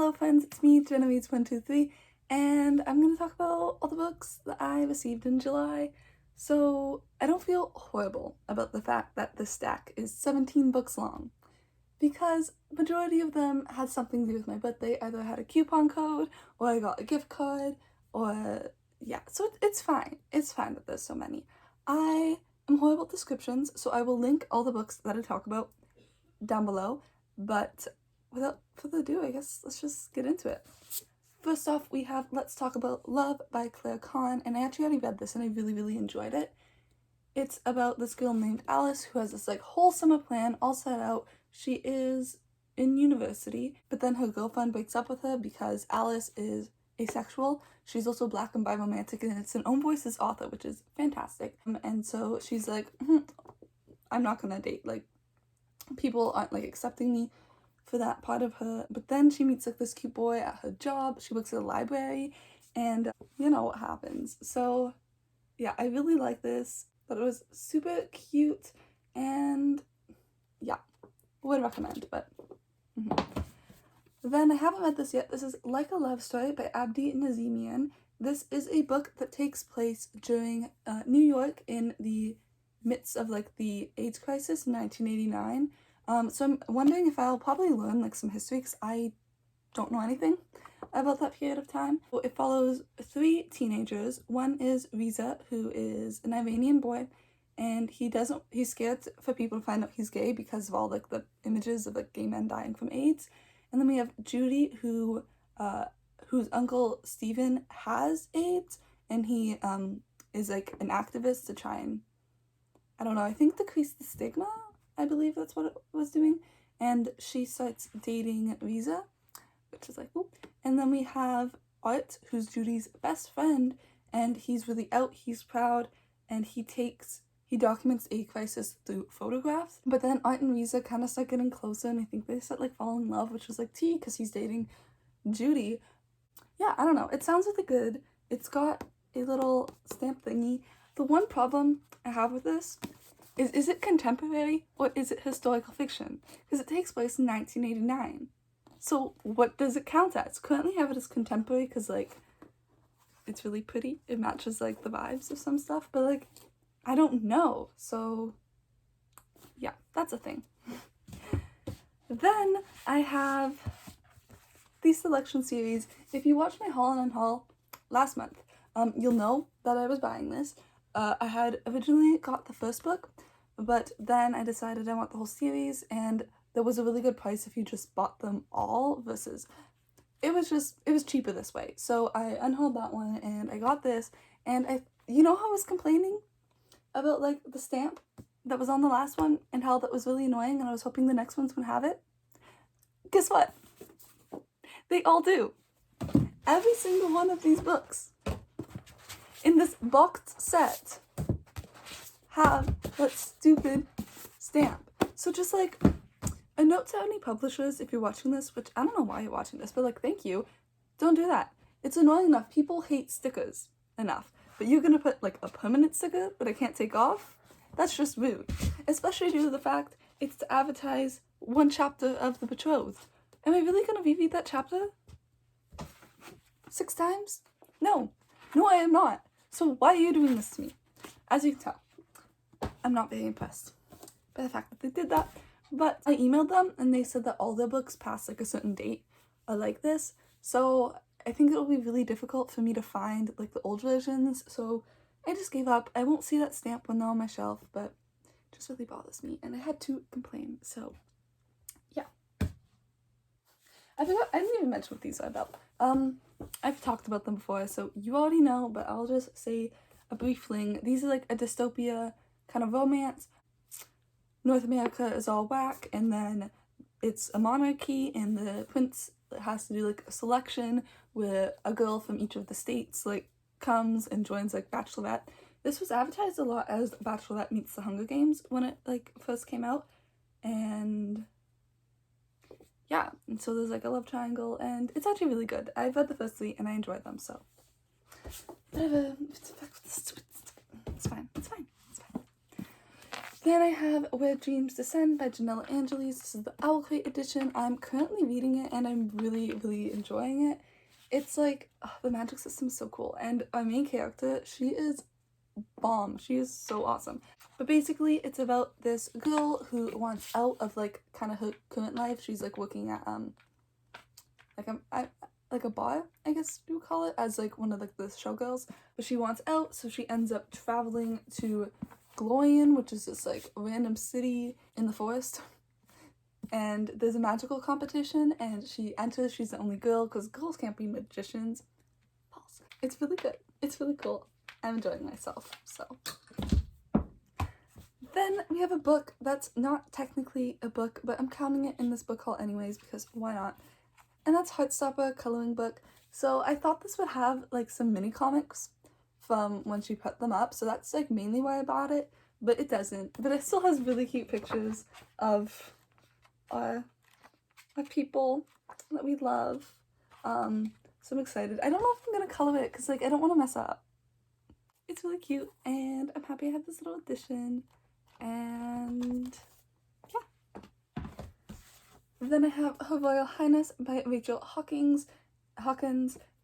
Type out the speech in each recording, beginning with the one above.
Hello friends, it's me, Genevieve123, and I'm going to talk about all the books that I received in July. So I don't feel horrible about the fact that this stack is 17 books long, because majority of them had something to do with my birthday. Either I had a coupon code, or I got a gift card, or yeah, so it's fine. It's fine that there's so many. I am horrible at descriptions, so I will link all the books that I talk about down below, but without further ado, I guess let's just get into it. First off, we have Let's Talk About Love by Claire Kahn, and I actually already read this and I really enjoyed it. It's about this girl named Alice who has this like whole summer plan all set out. She is in university, but then her girlfriend breaks up with her because Alice is asexual. She's also black and biromantic, and it's an own voices author, which is fantastic. And so she's like, I'm not gonna date, like, people aren't like accepting me for that part of her. But then she meets like this cute boy at her job. She works at a library, and you know what happens. So yeah, I really like this. Thought it was super cute, and yeah, would recommend. But Then I haven't read this yet. This is Like a Love Story by Abdi Nazemian. This is a book that takes place during New York in the midst of like the AIDS crisis in 1989. So I'm wondering if I'll probably learn like some history, because I don't know anything about that period of time. So it follows three teenagers. One is Riza, who is an Iranian boy, and he's scared for people to find out he's gay because of all like the images of like gay men dying from AIDS. And then we have Judy, whose uncle Stephen has AIDS, and he is like an activist to try and, I don't know, I think decrease the stigma. I believe that's what it was doing. And she starts dating Riza, which is like, ooh. And then we have Art, who's Judy's best friend, and he's really out, he's proud, and he documents a crisis through photographs. But then Art and Riza kind of start getting closer, and I think they start like falling in love, which was like tea, because he's dating Judy. Yeah, I don't know. It sounds really good. It's got a little stamp thingy. The one problem I have with this is it contemporary or is it historical fiction? Because it takes place in 1989. So what does it count as? Currently I have it as contemporary because like it's really pretty. It matches like the vibes of some stuff, but like I don't know. So yeah, that's a thing. Then I have the selection series. If you watched my haul and unhaul last month, you'll know that I was buying this. I had originally got the first book, but then I decided I want the whole series, and there was a really good price if you just bought them all versus it was cheaper this way. So I unhauled that one and I got this, and you know how I was complaining about like the stamp that was on the last one and how that was really annoying and I was hoping the next ones would have it? Guess what? They all do. Every single one of these books in this boxed set have that stupid stamp. So just like a note to any publishers, if you're watching this, which I don't know why you're watching this, but like thank you, don't do that. It's annoying enough. People hate stickers enough, but you're gonna put like a permanent sticker that I can't take off? That's just rude. Especially due to the fact it's to advertise one chapter of The Betrothed. Am I really gonna reread that chapter 6 times? No, I am not. So why are you doing this to me? As you can tell, I'm not very impressed by the fact that they did that. But I emailed them and they said that all their books past like a certain date are like this. So I think it'll be really difficult for me to find like the old versions. So I just gave up. I won't see that stamp when they're on my shelf, but it just really bothers me. And I had to complain. So yeah. I didn't even mention what these are about. I've talked about them before, so you already know, but I'll just say a brief fling. These are like a dystopia kind of romance. North America is all whack, and then it's a monarchy, and the prince has to do like a selection where a girl from each of the states like comes and joins like Bachelorette. This was advertised a lot as Bachelorette meets the Hunger Games when it like first came out, and yeah, and so there's like a love triangle, and it's actually really good. I've read the first 3 and I enjoyed them, so it's fine. Then I have Where Dreams Descend by Janella Angeles. This is the Owl Crate edition. I'm currently reading it and I'm really, really enjoying it. It's like, oh, the magic system is so cool. And our main character, she is bomb. She is so awesome. But basically, it's about this girl who wants out of like kind of her current life. She's like working at like a bar, I guess you would call it, as like one of like the showgirls. But she wants out, so she ends up traveling to Glorian, which is this like random city in the forest. And there's a magical competition, and she enters. She's the only girl because girls can't be magicians. False. It's really good. It's really cool. I'm enjoying myself. So then we have a book that's not technically a book, but I'm counting it in this book haul anyways because why not? And that's Heartstopper coloring book. So I thought this would have like some mini comics from when she put them up, so that's like mainly why I bought it, but it doesn't. But it still has really cute pictures of our people that we love. So I'm excited. I don't know if I'm gonna color it because like I don't want to mess up. It's really cute and I'm happy I have this little edition. And yeah. Then I have Her Royal Highness by Rachel Hawkins,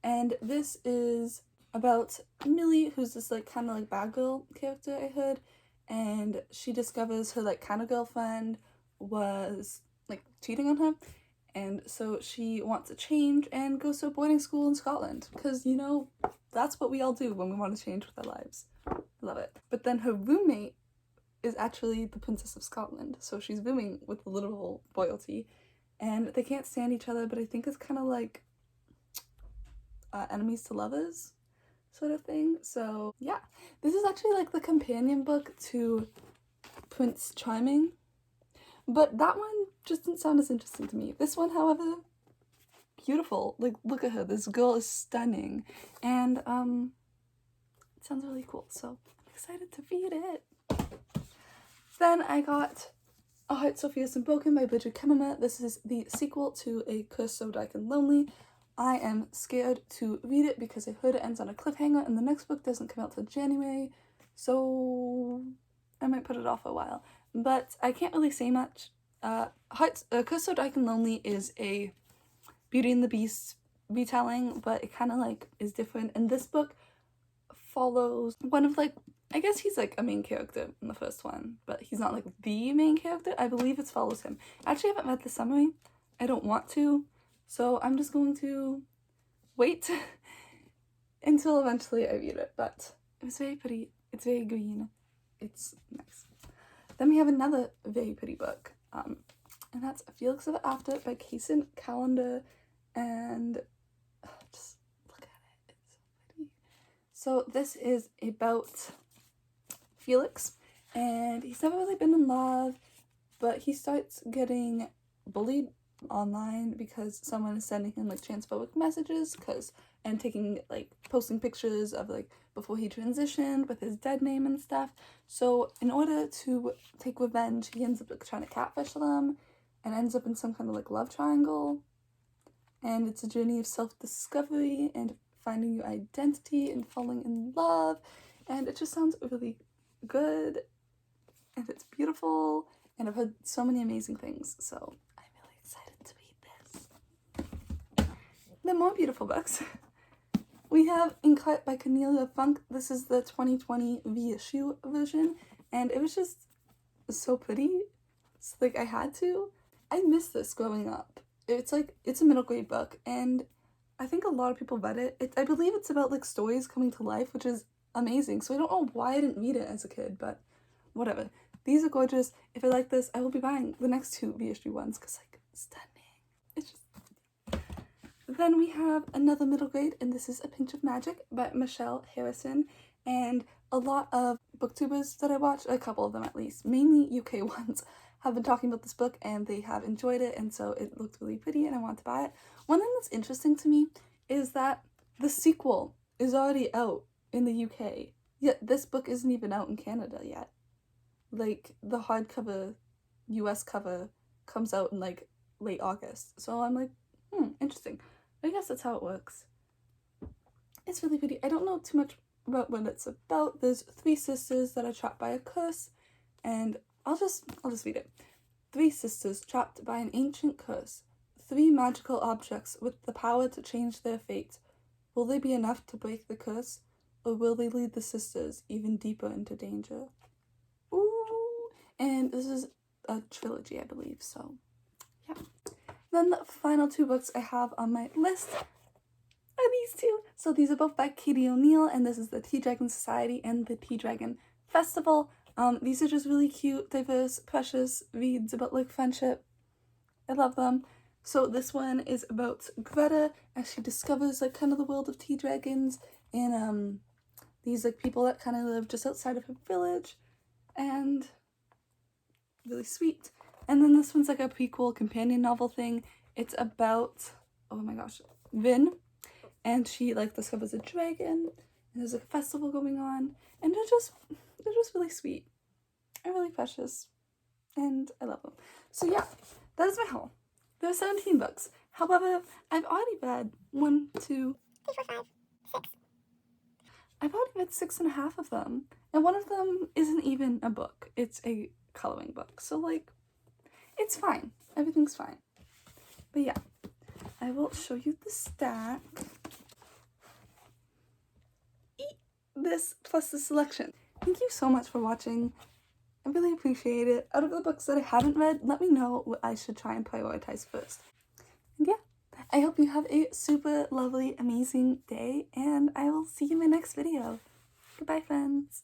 and this is about Millie, who's this like kind of like bad girl character I heard, and she discovers her like kind of girlfriend was like cheating on her, and so she wants to change and goes to a boarding school in Scotland because, you know, that's what we all do when we want to change with our lives. Love it. But then her roommate is actually the Princess of Scotland, so she's rooming with the literal royalty, and they can't stand each other, but I think it's kind of like enemies to lovers sort of thing. So yeah, this is actually like the companion book to Prince Charming, but that one just didn't sound as interesting to me. This one, however, beautiful. Like, look at her. This girl is stunning, and it sounds really cool, so I'm excited to read it. Then I got A Heart So Fierce and Broken by Bridget Kemmerman. This is the sequel to A Curse So Dark and Lonely. I am scared to read it because I heard it ends on a cliffhanger and the next book doesn't come out till January, so I might put it off for a while. But I can't really say much. Curse So Dark and Lonely is a Beauty and the Beast retelling, but it kind of like is different. And this book follows one of like, I guess he's like a main character in the first one, but he's not like the main character. I believe it follows him. Actually, I haven't read the summary. I don't want to, so I'm just going to wait until eventually I read it. But it was very pretty. It's very green. It's nice. Then we have another very pretty book, and that's Felix Ever After by Kaysen Callender, and just look at it. It's so pretty. So this is about Felix, and he's never really been in love, but he starts getting bullied online because someone is sending him like transphobic messages and taking like posting pictures of like before he transitioned with his dead name and stuff. So in order to take revenge, he ends up like trying to catfish them and ends up in some kind of like love triangle, and it's a journey of self-discovery and finding your identity and falling in love, and it just sounds really good and it's beautiful, and I've heard so many amazing things, so I'm really excited to read this. The more beautiful books. We have Inkheart by Cornelia Funk. This is the 2020 reissue version, and it was just so pretty. So, like, I had to. I missed this growing up. It's like, it's a middle grade book, and I think a lot of people read it. I believe it's about like stories coming to life, which is amazing. So I don't know why I didn't read it as a kid, but whatever. These are gorgeous. If I like this, I will be buying the next two reissue ones because like, stunning. It's just... Then we have another middle grade, and this is A Pinch of Magic by Michelle Harrison, and a lot of booktubers that I watch, a couple of them at least, mainly UK ones, have been talking about this book and they have enjoyed it, and so it looked really pretty and I want to buy it. One thing that's interesting to me is that the sequel is already out in the UK, yet this book isn't even out in Canada yet. Like, the hardcover US cover comes out in like late August, so I'm like, interesting. I guess that's how it works. It's really pretty. I don't know too much about what it's about. There's three sisters that are trapped by a curse, and I'll just read it. 3 sisters trapped by an ancient curse. 3 magical objects with the power to change their fate. Will they be enough to break the curse, or will they lead the sisters even deeper into danger? Ooh! And this is a trilogy, I believe, so yeah. Then the final 2 books I have on my list are these 2. So these are both by Katie O'Neill, and this is the Tea Dragon Society and the Tea Dragon Festival. These are just really cute, diverse, precious reads about like friendship. I love them. So this one is about Greta as she discovers like kind of the world of tea dragons and these like people that kind of live just outside of her village, and really sweet. And then this one's like a prequel companion novel thing. It's about, oh my gosh, Vin, and she like discovers a dragon, and there's like a festival going on, and they're just really sweet and really precious, and I love them. So yeah, that is my haul. There are 17 books. However, I've already read 1, 2, 3, 4, 5, 6. I've already read 6.5 of them, and one of them isn't even a book. It's a coloring book. So like, it's fine. Everything's fine. But yeah, I will show you the stack. This plus the selection. Thank you so much for watching. I really appreciate it. Out of the books that I haven't read, let me know what I should try and prioritize first. And yeah, I hope you have a super lovely, amazing day, and I will see you in my next video. Goodbye, friends.